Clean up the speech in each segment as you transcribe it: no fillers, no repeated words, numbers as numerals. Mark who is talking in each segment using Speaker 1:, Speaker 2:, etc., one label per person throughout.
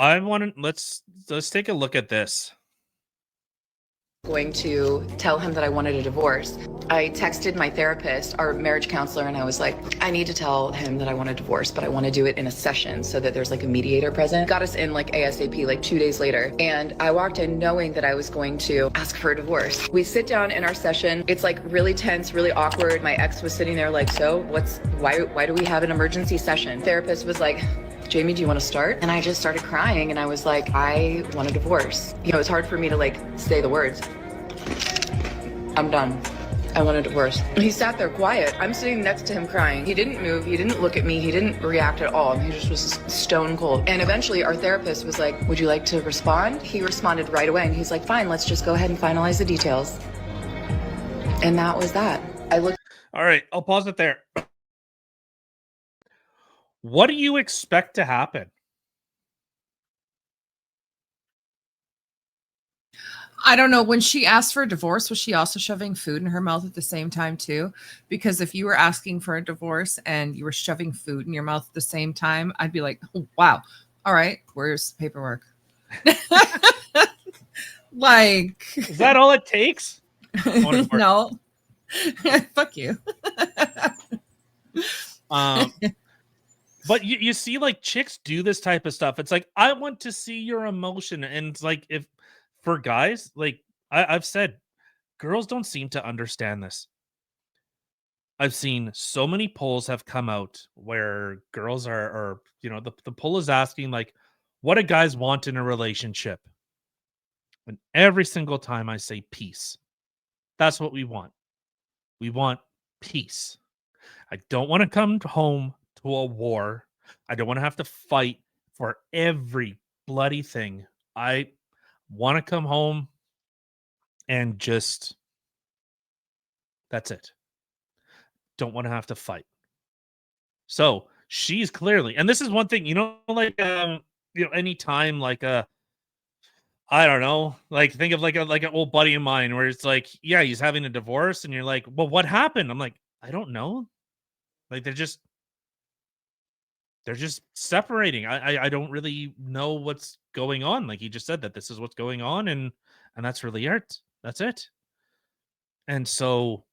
Speaker 1: I want to let's take a look at this.
Speaker 2: Going to tell him that I wanted a divorce. I texted my therapist, our marriage counselor, and I was like, I need to tell him that I want a divorce, but I want to do it in a session so that there's like a mediator present. Got us in like ASAP, like 2 days later. And I walked in knowing that I was going to ask for a divorce. We sit down in our session. It's like really tense, really awkward. My ex was sitting there like, so why do we have an emergency session? Therapist was like, Jamie, do you want to start? And I just started crying and I was like, I want a divorce. You know, it's hard for me to like say the words. I'm done. I want a divorce. He sat there quiet. I'm sitting next to him crying. He didn't move. He didn't look at me. He didn't react at all. He just was stone cold. And eventually our therapist was like, would you like to respond? He responded right away. And he's like, fine, let's just go ahead and finalize the details. And that was that. I looked.
Speaker 1: All right, I'll pause it there. What do you expect to happen?
Speaker 3: I don't know. When she asked for a divorce, was she also shoving food in her mouth at the same time too? Because if you were asking for a divorce and you were shoving food in your mouth at the same time, I'd be like, oh, wow. All right, where's the paperwork? Like,
Speaker 1: is that all it takes?
Speaker 3: No. Fuck you.
Speaker 1: But you see, like, chicks do this type of stuff. It's like, I want to see your emotion. And it's like, if for guys, like I've said, girls don't seem to understand this. I've seen so many polls have come out where girls are you know, the poll is asking, like, what do guys want in a relationship? And every single time I say peace. That's what we want. We want peace. I don't want to come home to a war. I don't want to have to fight for every bloody thing. I want to come home and just, that's it. Don't want to have to fight. So she's clearly, and this is one thing, you know, like, you know, anytime like I don't know, like think of like an old buddy of mine where it's like, yeah, he's having a divorce and you're like, well, what happened? I'm like, I don't know. Like they're just separating. I don't really know what's going on. Like he just said that this is what's going on, and that's really it. That's it. And so,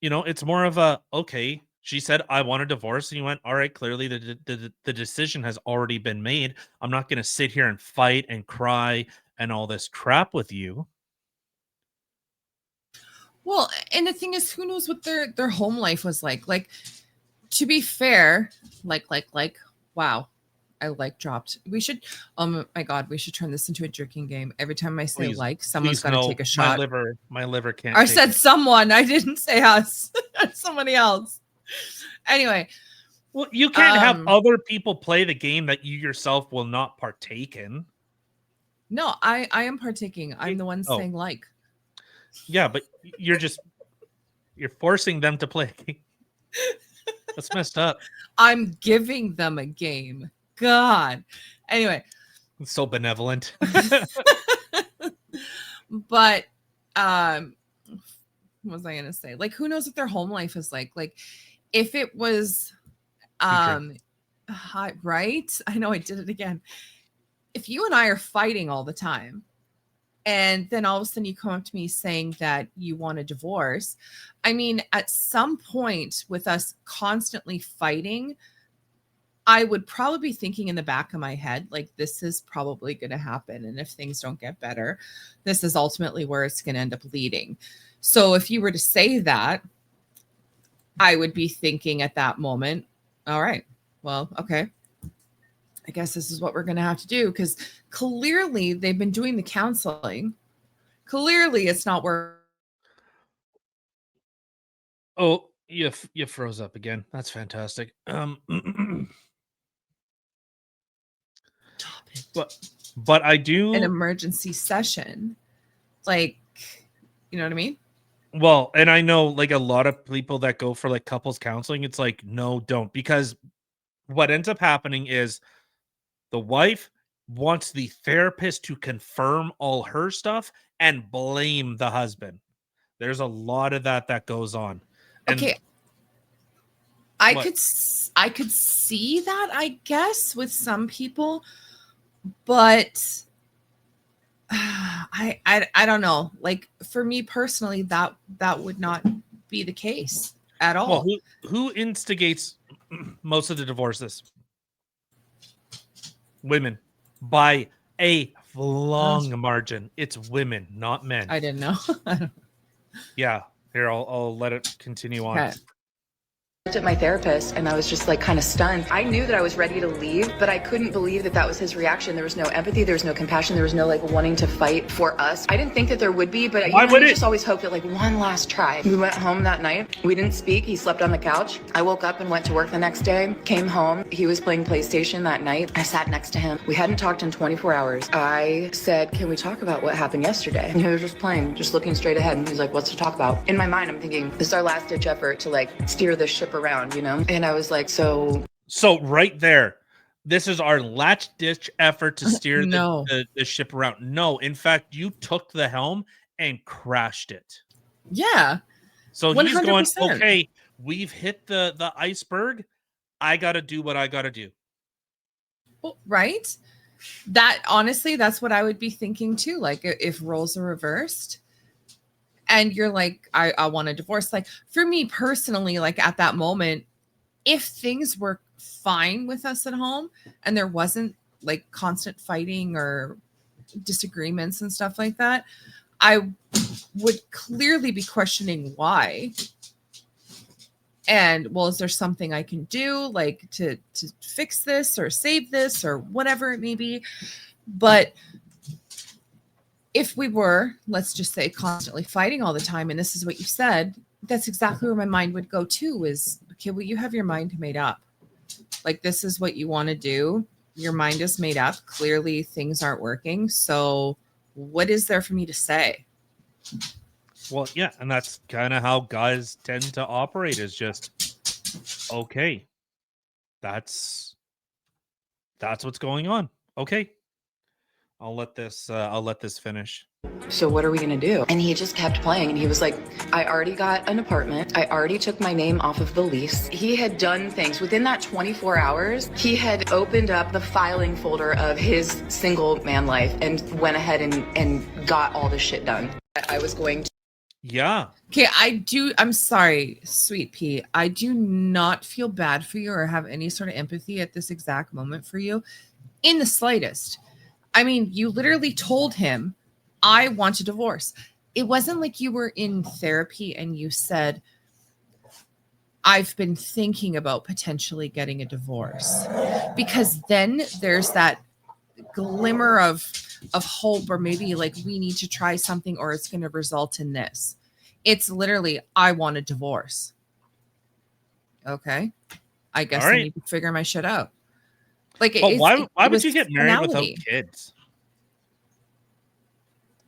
Speaker 1: you know, it's more of a, okay, she said I want a divorce, and you went, all right, clearly the decision has already been made. I'm not going to sit here and fight and cry and all this crap with you.
Speaker 3: Well, and the thing is, who knows what their home life was like? Like, to be fair, like, wow, I like dropped. We should, oh my God, we should turn this into a drinking game. Every time I say someone's got to take a shot.
Speaker 1: My liver can't.
Speaker 3: I said someone. I didn't say us. Somebody else. Anyway.
Speaker 1: Well, you can't have other people play the game that you yourself will not partake in.
Speaker 3: No, I am partaking. I'm the one saying like.
Speaker 1: Yeah, but you're forcing them to play a game. That's messed up.
Speaker 3: I'm giving them a game. God. Anyway.
Speaker 1: It's so benevolent.
Speaker 3: But what was I gonna say? Like, who knows what their home life is like? Like, if it was right? I know I did it again. If you and I are fighting all the time, and then all of a sudden you come up to me saying that you want a divorce, I mean, at some point with us constantly fighting, I would probably be thinking in the back of my head, like, this is probably going to happen. And if things don't get better, this is ultimately where it's going to end up leading. So if you were to say that, I would be thinking at that moment, all right, well, okay, I guess this is what we're going to have to do, because clearly they've been doing the counseling. Clearly it's not working.
Speaker 1: Oh, you froze up again. That's fantastic. But I do
Speaker 3: an emergency session. Like, you know what I mean?
Speaker 1: Well, and I know like a lot of people that go for like couples counseling, it's like, no, don't, because what ends up happening is the wife wants the therapist to confirm all her stuff and blame the husband. There's a lot of that goes on. And
Speaker 3: okay. I
Speaker 1: What?
Speaker 3: could see that, I guess, with some people, but I don't know. Like for me personally, that would not be the case at
Speaker 1: Well,
Speaker 3: all.
Speaker 1: who instigates most of the divorces? Women, by a long margin. It's women, not men.
Speaker 3: I didn't know.
Speaker 1: Yeah. Here, I'll let it continue on.
Speaker 3: Okay.
Speaker 2: At my therapist and I was just like kind of stunned. I knew that I was ready to leave, but I couldn't believe that that was his reaction. There was no empathy, there was no compassion, there was no like wanting to fight for us. I didn't think that there would be, but
Speaker 1: Why would
Speaker 2: you
Speaker 1: it?
Speaker 2: just always hope that like one last try. We went home that night. We didn't speak. He slept on the couch. I woke up and went to work the next day. Came home. He was playing PlayStation that night. I sat next to him. We hadn't talked in 24 hours. I said, "Can we talk about what happened yesterday?" And he was just playing, just looking straight ahead. And he's like, "What's to talk about?" In my mind, I'm thinking, this is our last ditch effort to like steer this ship around, you know? And I was like, so
Speaker 1: right there, this is our last ditch effort to steer
Speaker 3: No.
Speaker 1: the ship around. No, in fact, you took the helm and crashed it.
Speaker 3: Yeah.
Speaker 1: So he's going,
Speaker 3: 100%.
Speaker 1: okay, we've hit the iceberg. I got to do what I got to do.
Speaker 3: Well, right? That honestly, that's what I would be thinking too. Like if roles are reversed and you're like, I want a divorce. Like for me personally, like at that moment, if things were fine with us at home and there wasn't like constant fighting or disagreements and stuff like that, I would clearly be questioning why. And well, is there something I can do like to fix this or save this or whatever it may be? But if we were, let's just say, constantly fighting all the time, and this is what you said, that's exactly where my mind would go to is, okay, well, you have your mind made up. Like, this is what you want to do. Your mind is made up. Clearly, things aren't working. So what is there for me to say?
Speaker 1: Well, yeah, and that's kind of how guys tend to operate is just, okay, that's what's going on. Okay. I'll let this finish.
Speaker 2: so what are we gonna do? And he just kept playing and he was like, I already got an apartment. I already took my name off of the lease. He had done things within that 24 hours. He had opened up the filing folder of his single man life and went ahead and got all this shit done. I was going to.
Speaker 1: Yeah.
Speaker 3: Okay, I'm sorry, sweet pea. I do not feel bad for you or have any sort of empathy at this exact moment for you in the slightest. I mean, you literally told him, I want a divorce. It wasn't like you were in therapy and you said, I've been thinking about potentially getting a divorce. Because then there's that glimmer of hope, or maybe like we need to try something or it's going to result in this. It's literally, I want a divorce. Okay. I guess I need to figure my shit out. Like,
Speaker 1: but why would you get married without kids?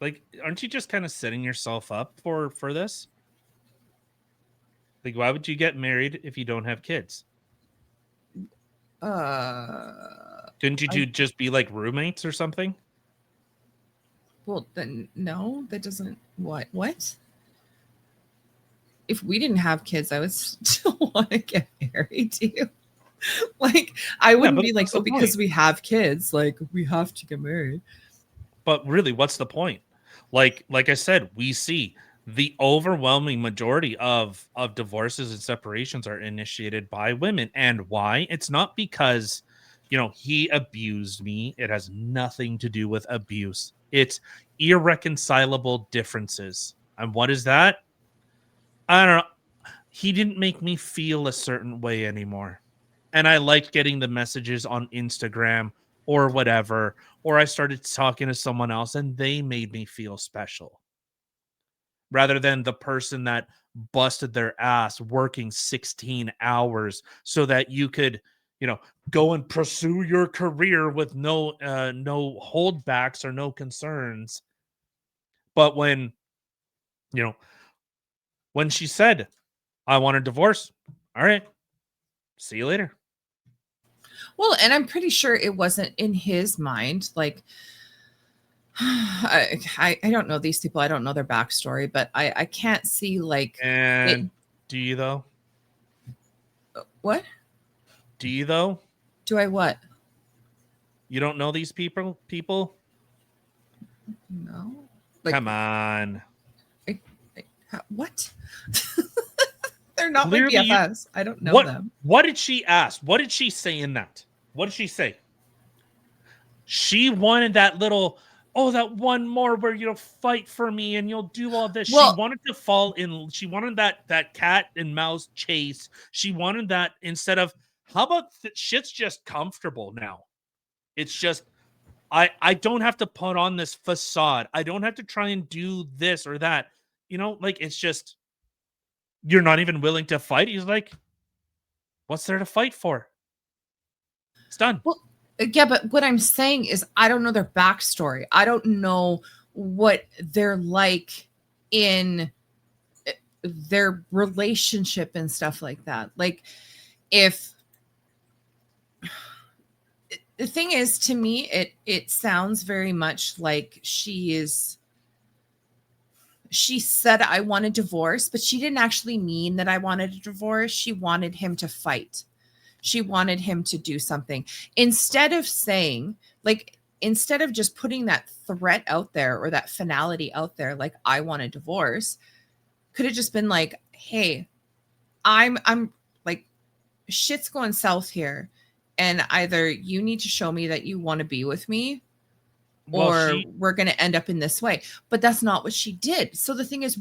Speaker 1: Like, aren't you just kind of setting yourself up for this? Like, why would you get married if you don't have kids? Couldn't you just be like roommates or something?
Speaker 3: Well, then no, that doesn't. What? If we didn't have kids, I would still want to get married to you. Like, I wouldn't be like, oh, because we have kids, like we have to get married.
Speaker 1: But really, what's the point? Like I said, we see the overwhelming majority of divorces and separations are initiated by women. And why? It's not because, he abused me. It has nothing to do with abuse. It's irreconcilable differences. And what is that? I don't know. He didn't make me feel a certain way anymore. And I liked getting the messages on Instagram or whatever, or I started talking to someone else and they made me feel special. Rather than the person that busted their ass working 16 hours so that you could, go and pursue your career with no holdbacks or no concerns. But when she said, I want a divorce, all right, see you later.
Speaker 3: Well, and I'm pretty sure it wasn't in his mind. Like, I don't know these people. I don't know their backstory, but I can't see like.
Speaker 1: And do you though?
Speaker 3: What?
Speaker 1: Do you though?
Speaker 3: Do I what?
Speaker 1: You don't know these people?
Speaker 3: No. Like,
Speaker 1: Come on.
Speaker 3: what? They're not my
Speaker 1: Clearly,
Speaker 3: BFFs. I don't know
Speaker 1: what
Speaker 3: them.
Speaker 1: what did she ask? What did she say in that? What did she say? She wanted that little, oh, that one more where you'll fight for me and you'll do all this. She
Speaker 3: Well,
Speaker 1: wanted to fall in. She wanted that cat and mouse chase. She wanted that instead of, how about shit's just comfortable now? It's just, I don't have to put on this facade. I don't have to try and do this or that. Like, it's just, you're not even willing to fight. He's like, what's there to fight for? It's done.
Speaker 3: well, yeah, but what I'm saying is I don't know their backstory. I don't know what they're like in their relationship and stuff like that. Like, if the thing is, to me, it sounds very much like she said I want a divorce, but she didn't actually mean that I wanted a divorce. She wanted him to fight. She wanted him to do something. Instead of saying, like, instead of just putting that threat out there or that finality out there, like, I want a divorce, could have just been like, hey, I'm like, shit's going south here. And either you need to show me that you want to be with me,
Speaker 1: Well,
Speaker 3: or we're going to end up in this way. But that's not what she did. So the thing is,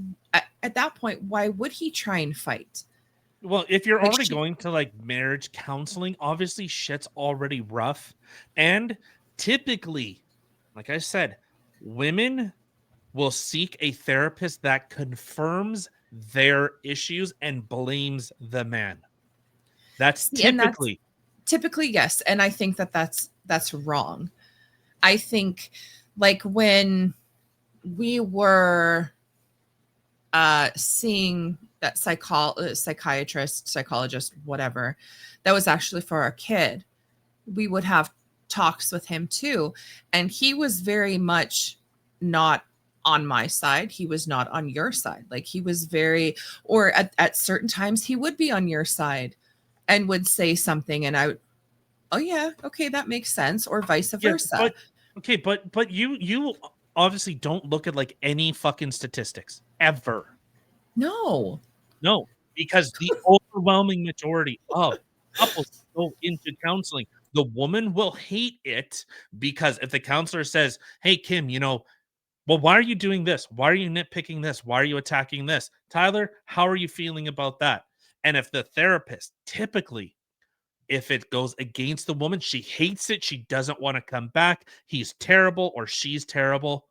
Speaker 3: at that point, why would he try and fight?
Speaker 1: Well, if you're
Speaker 3: Like,
Speaker 1: already going to like marriage counseling, obviously shit's already rough. And typically, like I said, women will seek a therapist that confirms their issues and blames the man. That's
Speaker 3: see, and that's
Speaker 1: typically.
Speaker 3: typically, yes. And I think that that's wrong. I think, like, when we were seeing that psychiatrist, psychologist, whatever, that was actually for our kid, we would have talks with him too. And he was very much not on my side. He was not on your side. Like, he was very, or at certain times he would be on your side and would say something. And I would, oh yeah, okay, that makes sense. Or vice versa.
Speaker 1: But you obviously don't look at like any fucking statistics ever.
Speaker 3: No.
Speaker 1: No, because the overwhelming majority of couples that go into counseling, the woman will hate it because if the counselor says, "Hey, Kim, well, why are you doing this? Why are you nitpicking this? Why are you attacking this? Tyler, how are you feeling about that?" And if the therapist typically, if it goes against the woman, she hates it. She doesn't want to come back. He's terrible or she's terrible.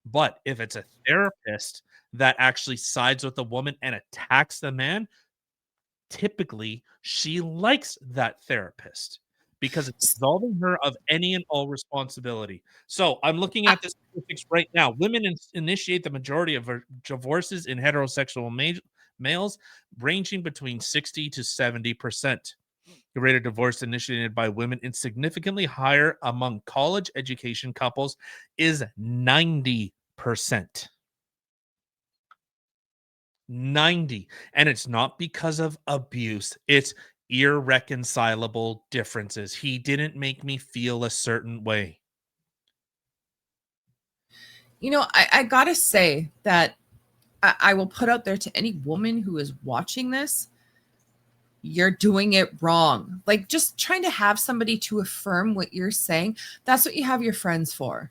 Speaker 1: But if it's a therapist that actually sides with the woman and attacks the man, typically she likes that therapist because it's absolving her of any and all responsibility. So I'm looking
Speaker 3: I,
Speaker 1: at the statistics right now. Women initiate the majority of divorces in heterosexual males, ranging between 60 to 70%. The rate of divorce initiated by women is significantly higher among college education couples, is 90%. 90. And it's not because of abuse. It's irreconcilable differences. He didn't make me feel a certain way.
Speaker 3: I gotta say that I will put out there to any woman who is watching this, you're doing it wrong. Like, just trying to have somebody to affirm what you're saying, that's what you have your friends for.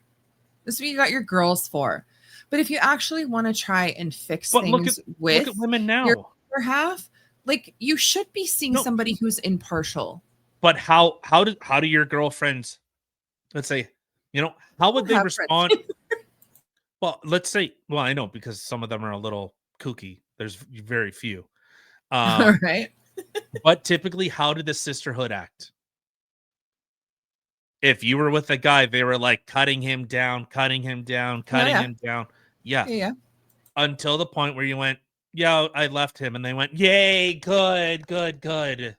Speaker 3: That's what you got your girls for. But if you actually want to try and fix
Speaker 1: But look
Speaker 3: things
Speaker 1: at
Speaker 3: with
Speaker 1: women
Speaker 3: your
Speaker 1: now.
Speaker 3: other half, like, you should be seeing
Speaker 1: No,
Speaker 3: somebody who's impartial.
Speaker 1: but how do your girlfriends, let's say, how would they
Speaker 3: Have friends.
Speaker 1: respond? Well, let's say, well, I know because some of them are a little kooky. There's very few.
Speaker 3: All right.
Speaker 1: But typically, how did the sisterhood act? If you were with a guy, they were like cutting him down, cutting him down,
Speaker 3: Oh,
Speaker 1: cutting
Speaker 3: yeah.
Speaker 1: him down. Yeah.
Speaker 3: Yeah.
Speaker 1: Until the point where you went, yeah, I left him. And they went, yay, good, good, good.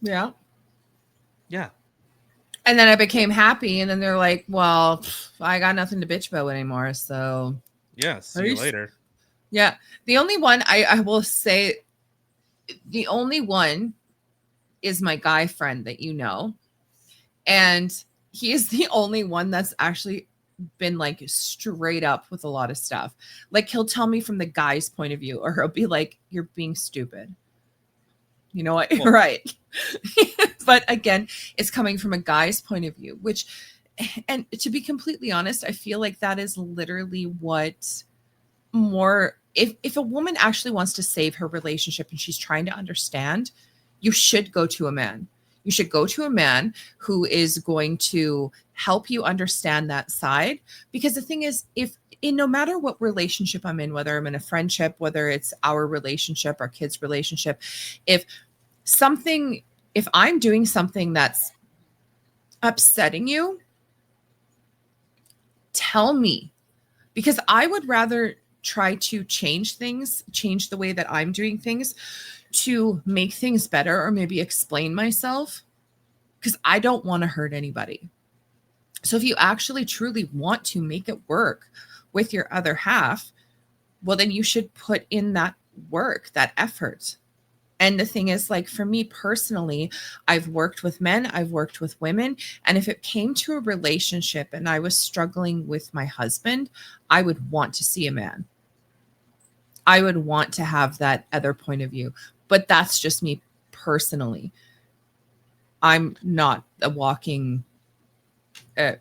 Speaker 3: Yeah.
Speaker 1: Yeah.
Speaker 3: And then I became happy. And then they're like, well, I got nothing to bitch about anymore. So,
Speaker 1: yeah. See you later.
Speaker 3: Yeah. The only one I will say, the only one is my guy friend that you know. And he is the only one that's actually been like straight up with a lot of stuff. Like he'll tell me from the guy's point of view, or he'll be like, "You're being stupid." You know what? Well, right. But again, it's coming from a guy's point of view, which, and to be completely honest, I feel like that is literally what more, if a woman actually wants to save her relationship and she's trying to understand, you should go to a man. You should go to a man who is going to help you understand that side. Because the thing is, no matter what relationship I'm in, whether I'm in a friendship, whether it's our relationship, our kids' relationship, if I'm doing something that's upsetting you, tell me, because I would rather try to change the way that I'm doing things to make things better, or maybe explain myself, because I don't want to hurt anybody. So if you actually truly want to make it work with your other half, well, then you should put in that work, that effort. And the thing is, like, for me personally, I've worked with men, I've worked with women. And if it came to a relationship and I was struggling with my husband, I would want to see a man. I would want to have that other point of view. But that's just me personally. I'm not a walking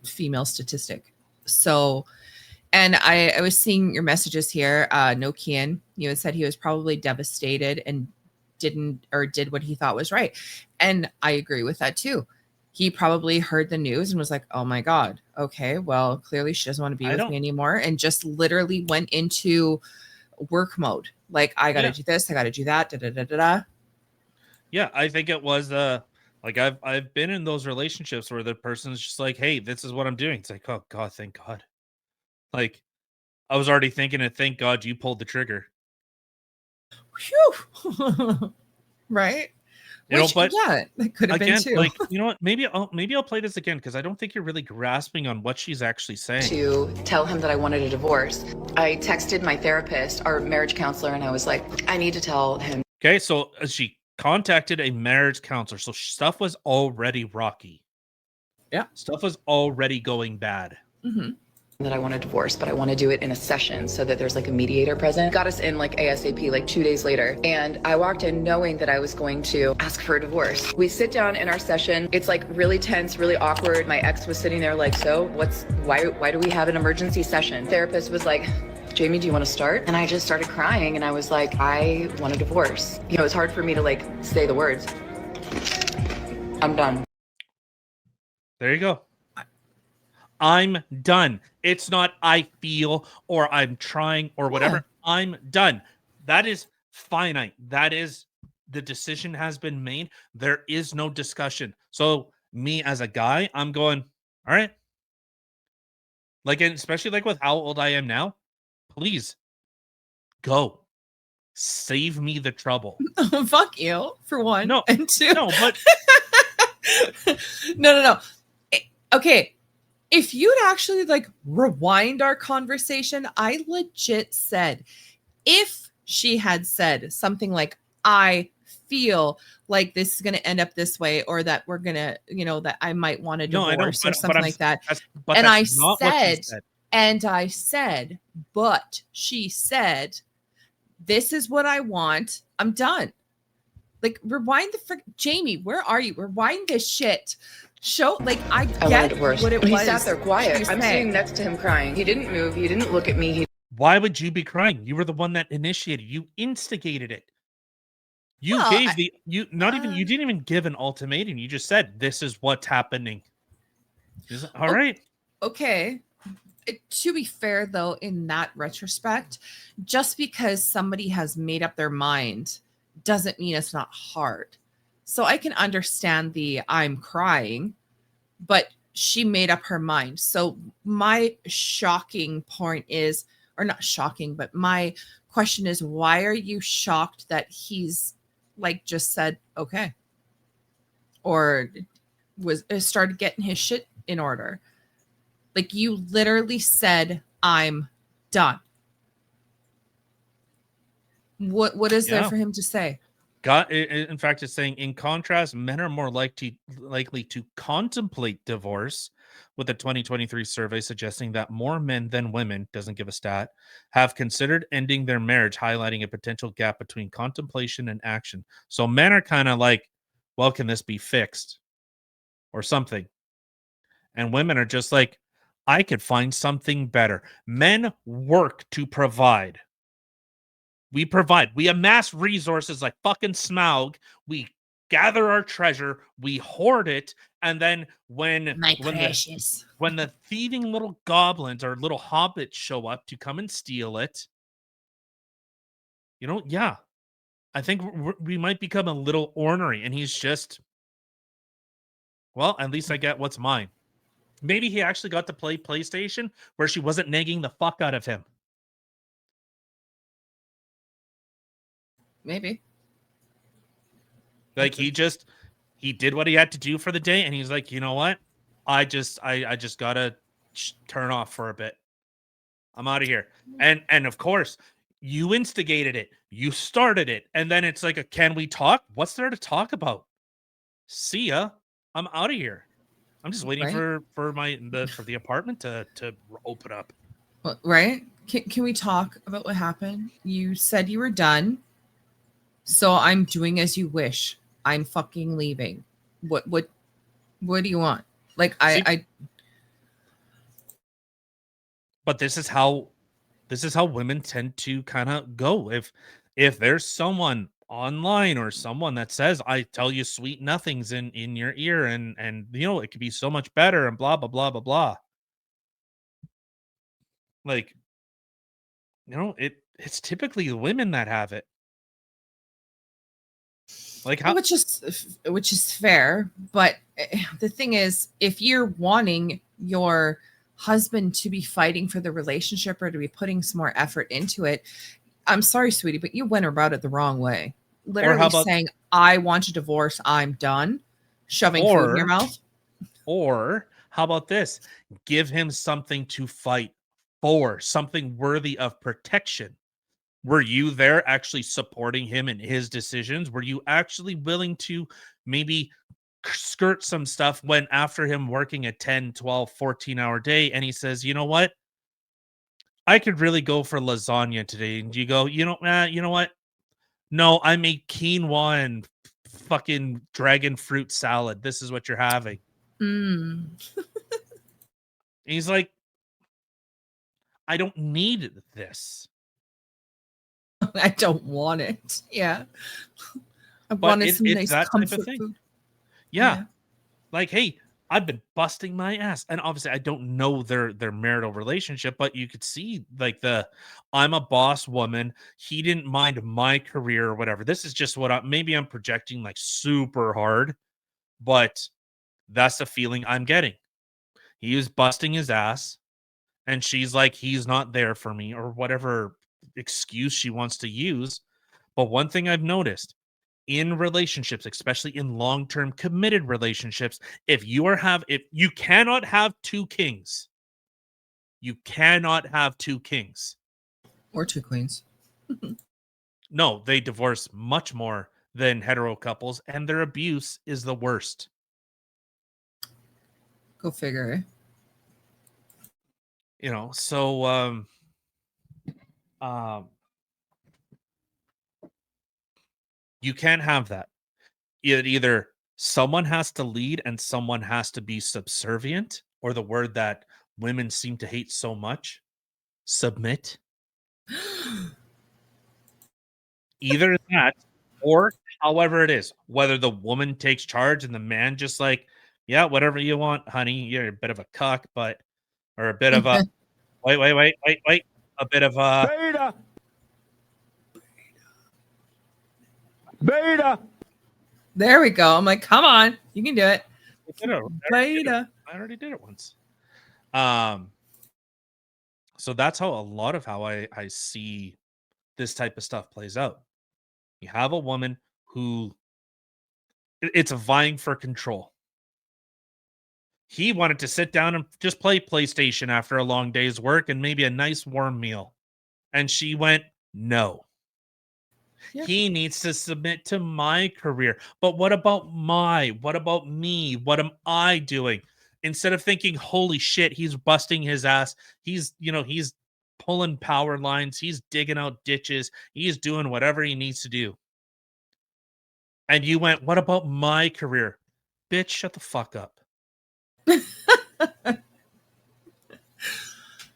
Speaker 3: female statistic. So, and I was seeing your messages here. No Kian, you had said he was probably devastated and did what he thought was right. And I agree with that too. He probably heard the news and was like, oh my God, okay, well, clearly she doesn't want to be with me anymore. And just literally went into work mode. Like, I got to do this, I got to do that, da, da, da, da, da.
Speaker 1: Yeah, I think it was like I've been in those relationships where the person's just like, hey, this is what I'm doing. It's like, oh God, thank God. Like, I was already thinking it, thank God you pulled the trigger.
Speaker 3: Whew. Right?
Speaker 1: But
Speaker 3: yeah, that could have been too.
Speaker 1: Like, you know what? Maybe I'll play this again, because I don't think you're really grasping on what she's actually saying.
Speaker 2: To tell him that I wanted a divorce, I texted my therapist, our marriage counselor, and I was like, I need to tell him.
Speaker 1: Okay, so she contacted a marriage counselor, so stuff was already rocky.
Speaker 3: Yeah,
Speaker 1: stuff was already going bad.
Speaker 2: Mm-hmm. That I want a divorce, but I want to do it in a session so that there's like a mediator present. Got us in like ASAP, like 2 days later. And I walked in knowing that I was going to ask for a divorce. We sit down in our session. It's like really tense, really awkward. My ex was sitting there like, so why do we have an emergency session? Therapist was like, Jamie, do you want to start? And I just started crying and I was like, I want a divorce. You know, it's hard for me to like say the words. I'm done.
Speaker 1: There you go. I'm done. It's not I feel or I'm trying or whatever. Yeah. I'm done. That is finite. That is, the decision has been made. There is no discussion. So me as a guy, I'm going, all right. Like, and especially like with how old I am now, please go. Save me the trouble.
Speaker 3: Fuck you, for one.
Speaker 1: No,
Speaker 3: and two.
Speaker 1: No, but
Speaker 3: no. Okay. If you'd actually like rewind our conversation, I legit said, if she had said something like, I feel like this is going to end up this way, or that we're going to, you know, that I might want a divorce or something like that. And I said, but she said, this is what I want. I'm done. Like, rewind Jamie, where are you? Rewind this shit. Show, like, I get what it was.
Speaker 2: He sat there quiet. I'm sitting next to him crying. He didn't move. He didn't look at me.
Speaker 1: Why would you be crying? You were the one that initiated. You instigated it. You you didn't even give an ultimatum. You just said, this is what's happening. All right.
Speaker 3: Okay. To be fair, though, in that retrospect, just because somebody has made up their mind doesn't mean it's not hard. So I can understand I'm crying, but she made up her mind. So my shocking point is, or not shocking, but my question is, why are you shocked that he's like just said, okay, or started getting his shit in order? Like, you literally said, I'm done. What is there for him to say?
Speaker 1: In fact, it's saying, in contrast, men are more likely to contemplate divorce, with a 2023 survey suggesting that more men than women, doesn't give a stat, have considered ending their marriage, highlighting a potential gap between contemplation and action. So men are kind of like, well, can this be fixed or something? And women are just like, I could find something better. Men work to provide. We provide. We amass resources like fucking Smaug. We gather our treasure. We hoard it, and then
Speaker 3: My precious.
Speaker 1: when the thieving little goblins or little hobbits show up to come and steal it, yeah, I think we might become a little ornery. And he's just, well, at least I get what's mine. Maybe he actually got to play PlayStation where she wasn't nagging the fuck out of him.
Speaker 3: Maybe.
Speaker 1: Like he did what he had to do for the day, and he's like, you know what? I just gotta turn off for a bit. I'm out of here. And of course, you instigated it. You started it, and then it's like, can we talk? What's there to talk about? See ya. I'm out of here. I'm just waiting
Speaker 3: Right?
Speaker 1: for the apartment to open up.
Speaker 3: Right? Can we talk about what happened? You said you were done. So I'm doing as you wish. I'm fucking leaving. What do you want? Like I
Speaker 1: But this is how women tend to kind of go. If there's someone online or someone that says, I tell you sweet nothings in your ear, and it could be so much better, and blah blah blah blah blah. Like, it's typically the women that have it. Like how
Speaker 3: which is fair, but the thing is, if you're wanting your husband to be fighting for the relationship or to be putting some more effort into it, I'm sorry, sweetie, but you went about it the wrong way. Literally saying, I want a divorce, I'm done, shoving food in your mouth.
Speaker 1: Or how about this? Give him something to fight for, something worthy of protection. Were you there actually supporting him in his decisions? Were you actually willing to maybe skirt some stuff when after him working a 10, 12, 14-hour day, and he says, you know what? I could really go for lasagna today. And you go, you know what? No, I made quinoa and fucking dragon fruit salad. This is what you're having.
Speaker 3: Mm.
Speaker 1: And he's like, I don't need this.
Speaker 3: I don't want it. Yeah. I wanted some nice comfort food.
Speaker 1: Yeah. Like, hey, I've been busting my ass. And obviously I don't know their marital relationship, but you could see like I'm a boss woman. He didn't mind my career or whatever. This is just what maybe I'm projecting like super hard, but that's the feeling I'm getting. He was busting his ass, and she's like, he's not there for me, or whatever excuse she wants to use. But one thing I've noticed in relationships, especially in long-term committed relationships, if you cannot have two kings. You cannot have two kings.
Speaker 3: Or two queens.
Speaker 1: No, they divorce much more than hetero couples, and their abuse is the worst.
Speaker 3: Go figure.
Speaker 1: So you can't have that. Either someone has to lead and someone has to be subservient, or the word that women seem to hate so much, submit. Either that, or however it is, whether the woman takes charge and the man just like, yeah, whatever you want, honey. You're a bit of a cuck, or a bit of a wait, a bit of a
Speaker 4: Beta.
Speaker 3: There we go. I'm like, come on, you can do it.
Speaker 1: I already did it once. So that's how a lot of how I see this type of stuff plays out. You have a woman who it's vying for control. He wanted to sit down and just play PlayStation after a long day's work and maybe a nice warm meal. And she went, no.
Speaker 3: Yeah.
Speaker 1: He needs to submit to my career. But what about me? What am I doing? Instead of thinking, holy shit, he's busting his ass. He's pulling power lines. He's digging out ditches. He's doing whatever he needs to do. And you went, what about my career? Bitch, shut the fuck up.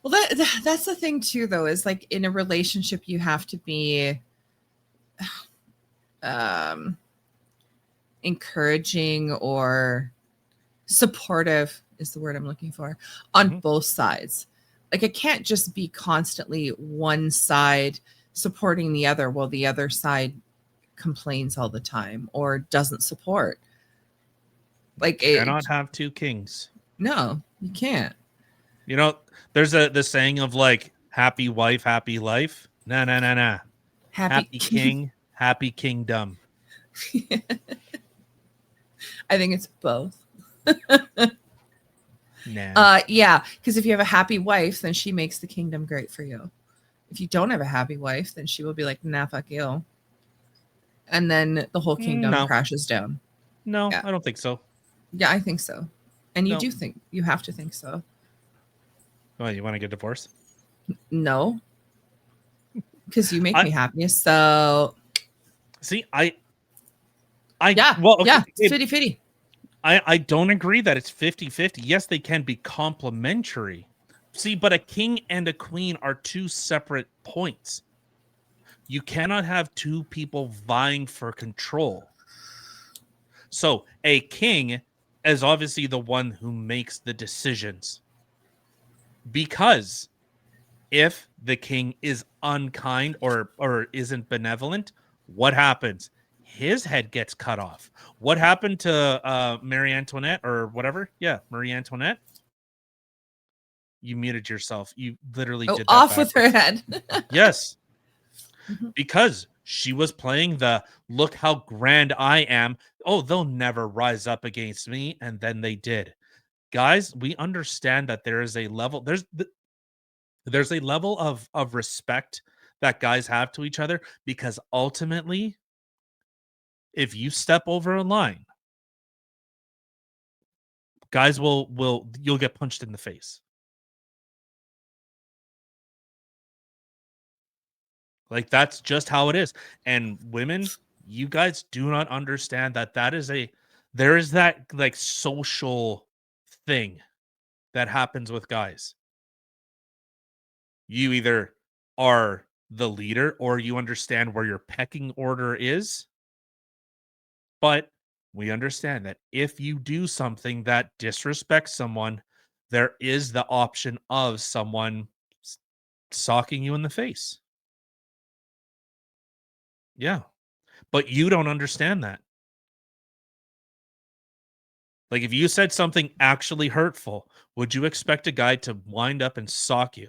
Speaker 3: Well, that's the thing too, though, is like in a relationship, you have to be encouraging or supportive is the word I'm looking for on both sides. Like it can't just be constantly one side supporting the other while the other side complains all the time or doesn't support. Like
Speaker 1: You cannot have two kings.
Speaker 3: No, you can't.
Speaker 1: You know, there's the saying of like happy wife, happy life. Nah. Happy king, happy kingdom.
Speaker 3: I think it's both.
Speaker 1: Nah.
Speaker 3: Yeah, because if you have a happy wife, then she makes the kingdom great for you. If you don't have a happy wife, then she will be like, nah, fuck you. And then the whole kingdom crashes down.
Speaker 1: No, yeah. I don't think so.
Speaker 3: Yeah, I think so. And you do think, you have to think so.
Speaker 1: Well, you want to get divorced?
Speaker 3: No. Because you make me happy. So.
Speaker 1: See,
Speaker 3: it's 50-50.
Speaker 1: I don't agree that it's 50-50. Yes, they can be complementary. See, but a king and a queen are two separate points. You cannot have two people vying for control. So a king is obviously the one who makes the decisions. Because if the king is unkind or isn't benevolent, what happens? His head gets cut off. What happened to Marie Antoinette or whatever? Yeah, Marie Antoinette. You muted yourself. You literally did that
Speaker 3: off
Speaker 1: backwards.
Speaker 3: with her head.
Speaker 1: Yes. Because she was playing the look how grand I am. Oh, they'll never rise up against me. And then they did. Guys, we understand that there is a level. There's a level of respect that guys have to each other, because ultimately, if you step over a line, guys you'll get punched in the face. Like that's just how it is. And women, you guys do not understand that there is that like social thing that happens with guys. You either are the leader or you understand where your pecking order is. But we understand that if you do something that disrespects someone, there is the option of someone socking you in the face. Yeah. But you don't understand that. Like if you said something actually hurtful, would you expect a guy to wind up and sock you?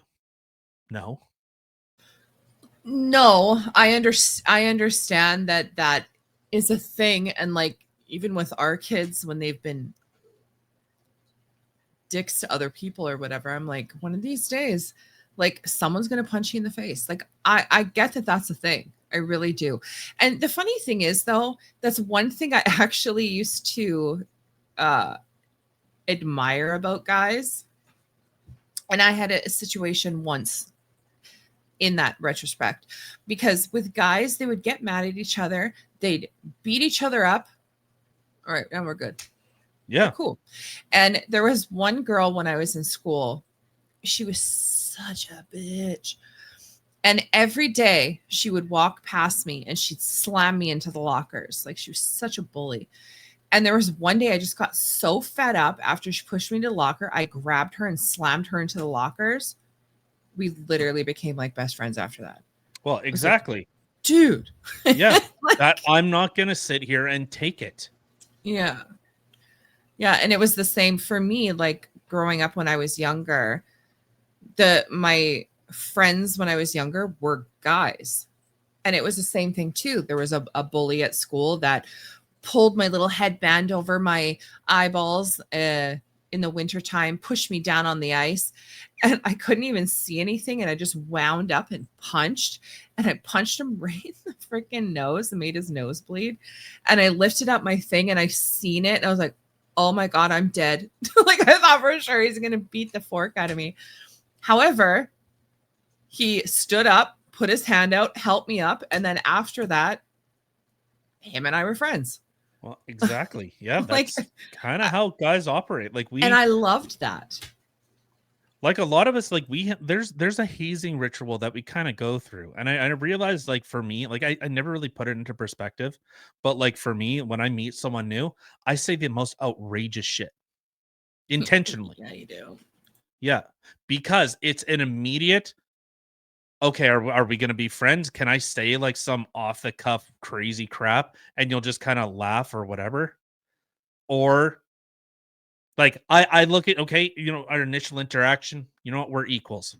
Speaker 1: No.
Speaker 3: No, I understand that is a thing. And like, even with our kids, when they've been dicks to other people or whatever, I'm like, one of these days, like someone's going to punch you in the face. Like, I get that that's a thing. I really do. And the funny thing is, though, that's one thing I actually used to admire about guys. And I had a situation once in that retrospect, because with guys, they would get mad at each other. They'd beat each other up. All right, now we're good.
Speaker 1: Yeah.
Speaker 3: We're cool. And there was one girl when I was in school. She was such a bitch. And every day she would walk past me and she'd slam me into the lockers. Like she was such a bully. And there was one day I just got so fed up after she pushed me into the locker. I grabbed her and slammed her into the lockers. We literally became like best friends after that.
Speaker 1: Well, exactly.
Speaker 3: Like, dude.
Speaker 1: Yeah. Like, that I'm not going to sit here and take it.
Speaker 3: Yeah. Yeah. And it was the same for me. Like growing up when I was younger, my friends when I was younger were guys. And it was the same thing too. There was a bully at school that pulled my little headband over my eyeballs. in the wintertime, pushed me down on the ice, and I couldn't even see anything. And I just wound up and punched, and I punched him right in the freaking nose and made his nose bleed. And I lifted up my thing and I seen it. And I was like, oh my God, I'm dead. Like, I thought for sure he's going to beat the fork out of me. However, he stood up, put his hand out, helped me up. And then after that, him and I were friends.
Speaker 1: Well, exactly. Yeah,
Speaker 3: Like,
Speaker 1: that's kind of how guys operate. Like
Speaker 3: and I loved that.
Speaker 1: like a lot of us, like there's a hazing ritual that we kind of go through. And I realized, like, for me, like I never really put it into perspective, but like for me, when I meet someone new, I say the most outrageous shit intentionally.
Speaker 3: Yeah, you do.
Speaker 1: Yeah, because it's an immediate, okay, are we going to be friends? Can I say like some off the cuff crazy crap and you'll just kind of laugh or whatever? Or like I look at, okay, our initial interaction, you know what, we're equals.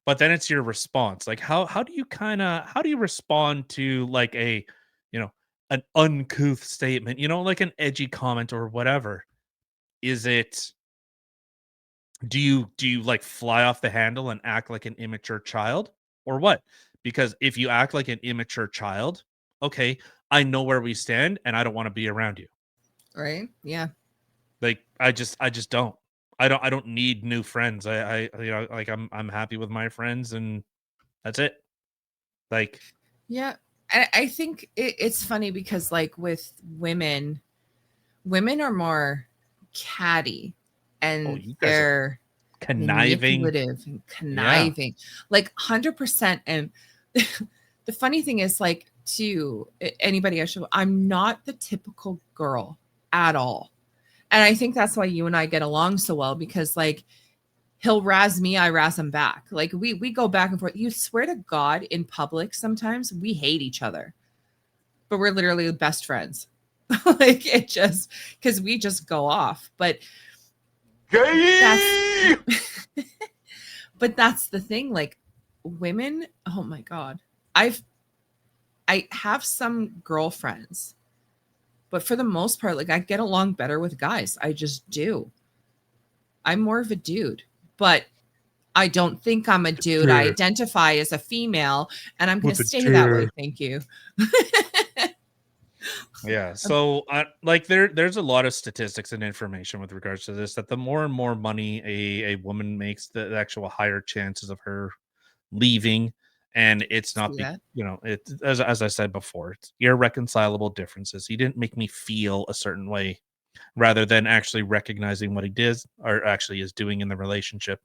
Speaker 1: But then it's your response. Like how do you respond to like an uncouth statement, like an edgy comment or whatever? Is it do you like fly off the handle and act like an immature child or what? Because if you act like an immature child, okay, I know where we stand and I don't want to be around you.
Speaker 3: Right? Yeah.
Speaker 1: Like I just don't. I don't need new friends. Like I'm happy with my friends and that's it. Like,
Speaker 3: Yeah. I think it's funny because, like, with women are more catty
Speaker 1: oh,
Speaker 3: and
Speaker 1: you guys are
Speaker 3: they're
Speaker 1: conniving.
Speaker 3: manipulative and
Speaker 1: Yeah.
Speaker 3: conniving, like 100%. And the funny thing is, like, to anybody I'm not the typical girl at all. And I think that's why you and I get along so well, because, like, he'll razz me, I razz him back. Like, we go back and forth. You swear to God, in public sometimes we hate each other, but we're literally best friends. Like, it just, because we just go off. But that's but that's the thing. Like, women, oh my God. I have some girlfriends, but for the most part, like, I get along better with guys. I just do. I'm more of a dude, but I don't think I'm a dude. I identify as a female, and I'm going to stay that way. Thank you.
Speaker 1: Yeah. So like there's a lot of statistics and information with regards to this, that the more and more money a woman makes, the actual higher chances of her leaving. And it's not
Speaker 3: See that?
Speaker 1: it's as I said before, it's irreconcilable differences. He didn't make me feel a certain way, rather than actually recognizing what he did or actually is doing in the relationship.